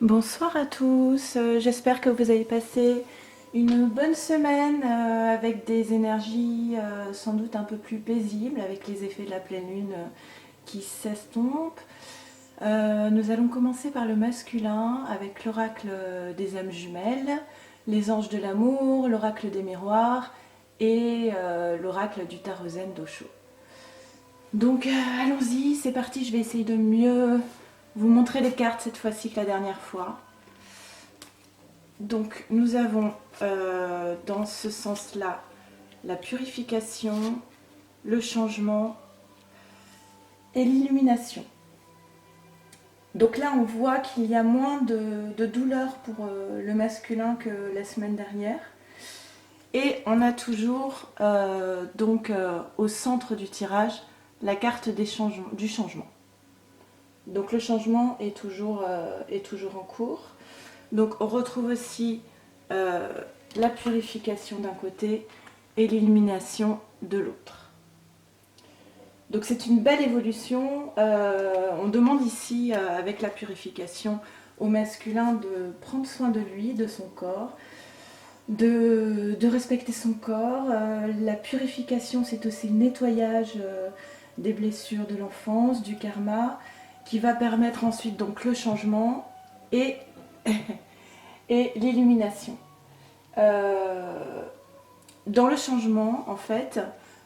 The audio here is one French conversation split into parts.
Bonsoir à tous, j'espère que vous avez passé une bonne semaine avec des énergies sans doute un peu plus paisibles, avec les effets de la pleine lune qui s'estompent. Nous allons commencer par le masculin avec l'oracle des âmes jumelles, les anges de l'amour, l'oracle des miroirs et l'oracle du tarot zen d'Osho. Donc allons-y, c'est parti, je vais essayer de mieux vous montrer les cartes cette fois-ci que la dernière fois. Donc nous avons dans ce sens-là la purification, le changement et l'illumination. Donc là on voit qu'il y a moins de douleur pour le masculin que la semaine dernière. Et on a toujours au centre du tirage la carte du changement. Donc le changement est toujours en cours. Donc on retrouve aussi la purification d'un côté et l'illumination de l'autre. Donc c'est une belle évolution. On demande ici, avec la purification, au masculin de prendre soin de lui, de son corps, de respecter son corps. La purification, c'est aussi le nettoyage des blessures de l'enfance, du karma, qui va permettre ensuite donc le changement et et l'illumination. Dans le changement, en fait,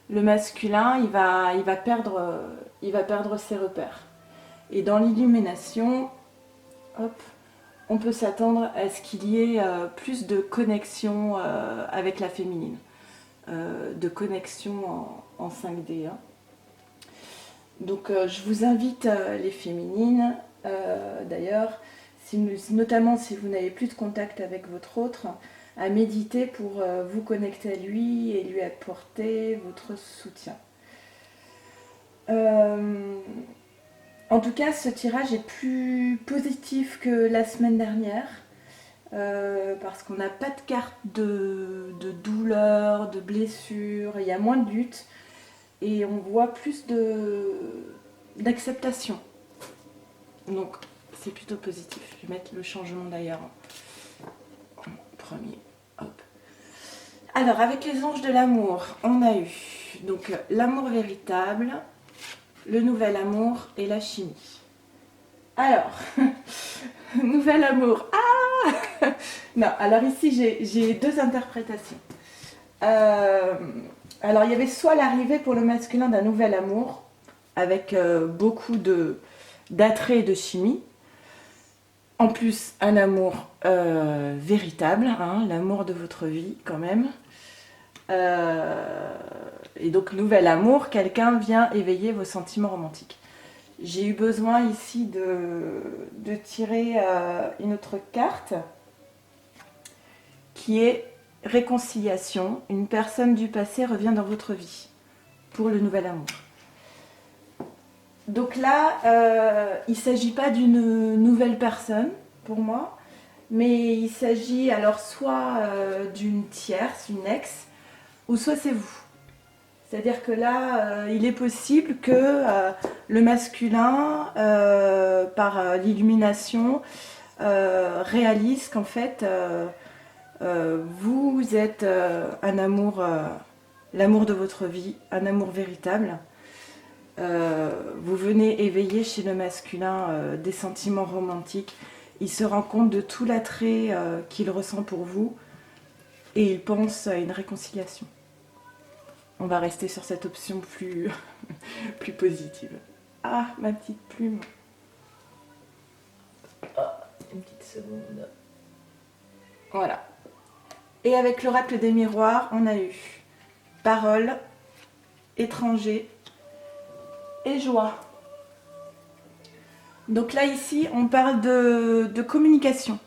le masculin, il va perdre ses repères. Et dans l'illumination, hop, on peut s'attendre à ce qu'il y ait plus de connexion avec la féminine, de connexion en 5D. Hein. Donc je vous invite, les féminines, d'ailleurs, notamment si vous n'avez plus de contact avec votre autre, à méditer pour vous connecter à lui et lui apporter votre soutien. En tout cas, ce tirage est plus positif que la semaine dernière, parce qu'on n'a pas de carte de douleur, de blessure, il y a moins de lutte et on voit plus d'acceptation. Donc c'est plutôt positif. Je vais mettre le changement d'ailleurs en premier. Hop. Alors avec les anges de l'amour, on a eu donc l'amour véritable, le nouvel amour et la chimie. Alors, nouvel amour. Ah non, alors ici j'ai deux interprétations. Alors il y avait soit l'arrivée pour le masculin d'un nouvel amour, avec beaucoup d'attrait et de chimie. En plus, un amour véritable, hein, l'amour de votre vie quand même. Et donc, nouvel amour, quelqu'un vient éveiller vos sentiments romantiques. J'ai eu besoin ici de tirer une autre carte qui est réconciliation. Une personne du passé revient dans votre vie pour le nouvel amour. Donc là, il ne s'agit pas d'une nouvelle personne pour moi, mais il s'agit alors soit d'une tierce, une ex, ou soit c'est vous. C'est-à-dire que là, il est possible que le masculin, par l'illumination, réalise qu'en fait, vous êtes un amour, l'amour de votre vie, un amour véritable. Vous venez éveiller chez le masculin des sentiments romantiques. Il se rend compte de tout l'attrait qu'il ressent pour vous et il pense à une réconciliation. On va rester sur cette option plus, plus positive. Ah, ma petite plume. Oh, une petite seconde. Voilà. Et avec l'oracle des miroirs, on a eu parole, étranger et joie. Donc là, ici, on parle de communication.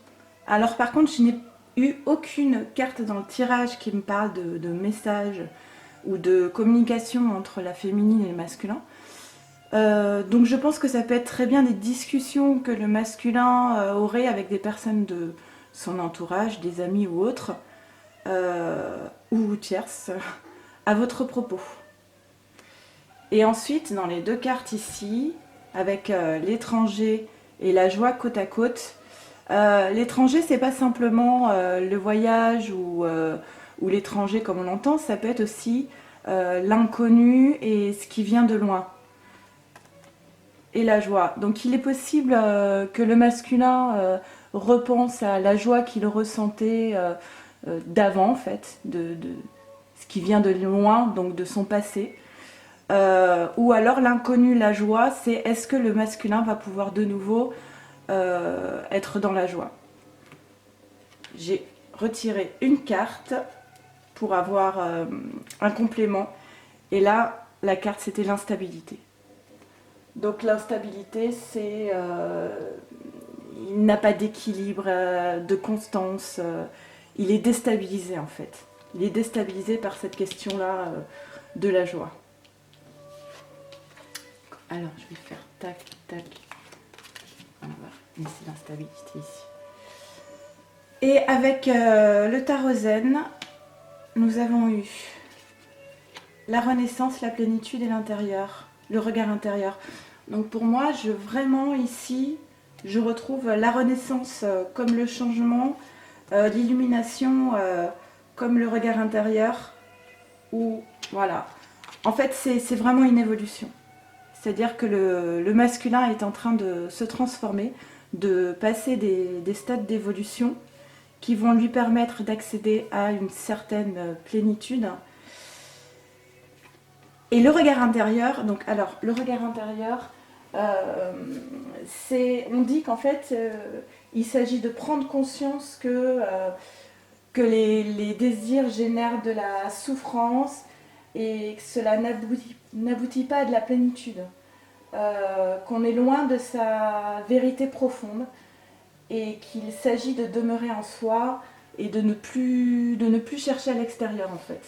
Alors par contre, je n'ai eu aucune carte dans le tirage qui me parle de messages ou de communication entre la féminine et le masculin. Donc je pense que ça peut être très bien des discussions que le masculin aurait avec des personnes de son entourage, des amis ou autres, ou tierces, à votre propos. Et ensuite, dans les deux cartes ici, avec l'étranger et la joie côte à côte, L'étranger, c'est pas simplement le voyage ou l'étranger comme on l'entend, ça peut être aussi l'inconnu et ce qui vient de loin. Et la joie. Donc il est possible que le masculin repense à la joie qu'il ressentait d'avant, en fait, de ce qui vient de loin, donc de son passé. Ou alors l'inconnu, la joie, c'est est-ce que le masculin va pouvoir de nouveau être dans la joie. J'ai retiré une carte pour avoir un complément. Et là, la carte, c'était l'instabilité. Donc l'instabilité, c'est il n'a pas d'équilibre, de constance. Il est déstabilisé en fait. Il est déstabilisé par cette question-là de la joie. Alors, je vais faire tac, tac. On va laisser l'instabilité ici. Et avec le tarot zen, nous avons eu la renaissance, la plénitude et l'intérieur, le regard intérieur. Donc pour moi, vraiment ici, je retrouve la renaissance comme le changement, l'illumination comme le regard intérieur. Ou voilà. En fait, c'est vraiment une évolution. C'est-à-dire que le masculin est en train de se transformer, de passer des stades d'évolution qui vont lui permettre d'accéder à une certaine plénitude. Et le regard intérieur, donc alors le regard intérieur, on dit qu'en fait il s'agit de prendre conscience que les désirs génèrent de la souffrance et que cela n'aboutit pas à de la plénitude, qu'on est loin de sa vérité profonde et qu'il s'agit de demeurer en soi et de ne plus chercher à l'extérieur en fait.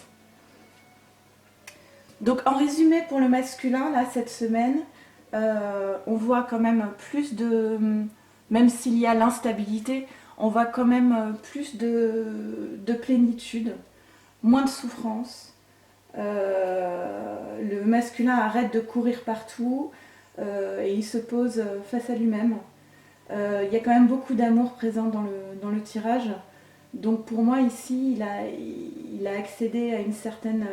Donc en résumé pour le masculin, là cette semaine, on voit quand même même s'il y a l'instabilité, on voit quand même plus de plénitude, moins de souffrance. Le masculin arrête de courir partout et il se pose face à lui-même. Il y a quand même beaucoup d'amour présent dans le tirage. Donc pour moi ici, il a accédé à une certaine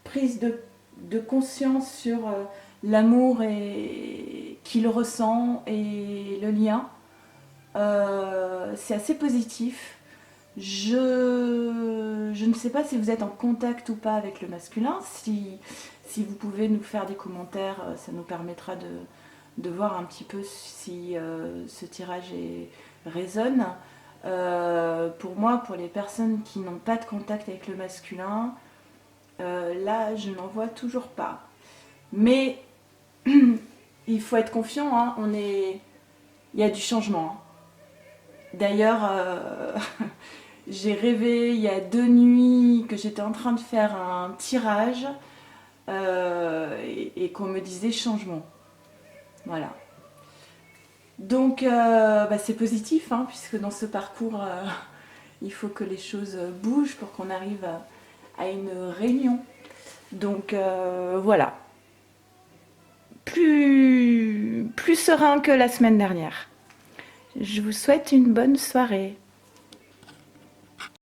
prise de conscience sur l'amour qu'il ressent et le lien. C'est assez positif. Je ne sais pas si vous êtes en contact ou pas avec le masculin. Si vous pouvez nous faire des commentaires, ça nous permettra de voir un petit peu si ce tirage résonne. Pour moi, pour les personnes qui n'ont pas de contact avec le masculin, là, je n'en vois toujours pas. Mais il faut être confiant, hein, il y a du changement. D'ailleurs, j'ai rêvé il y a 2 nuits que j'étais en train de faire un tirage et qu'on me disait changement. Voilà. Donc, c'est positif, hein, puisque dans ce parcours, il faut que les choses bougent pour qu'on arrive à une réunion. Donc, voilà. Plus serein que la semaine dernière. Je vous souhaite une bonne soirée.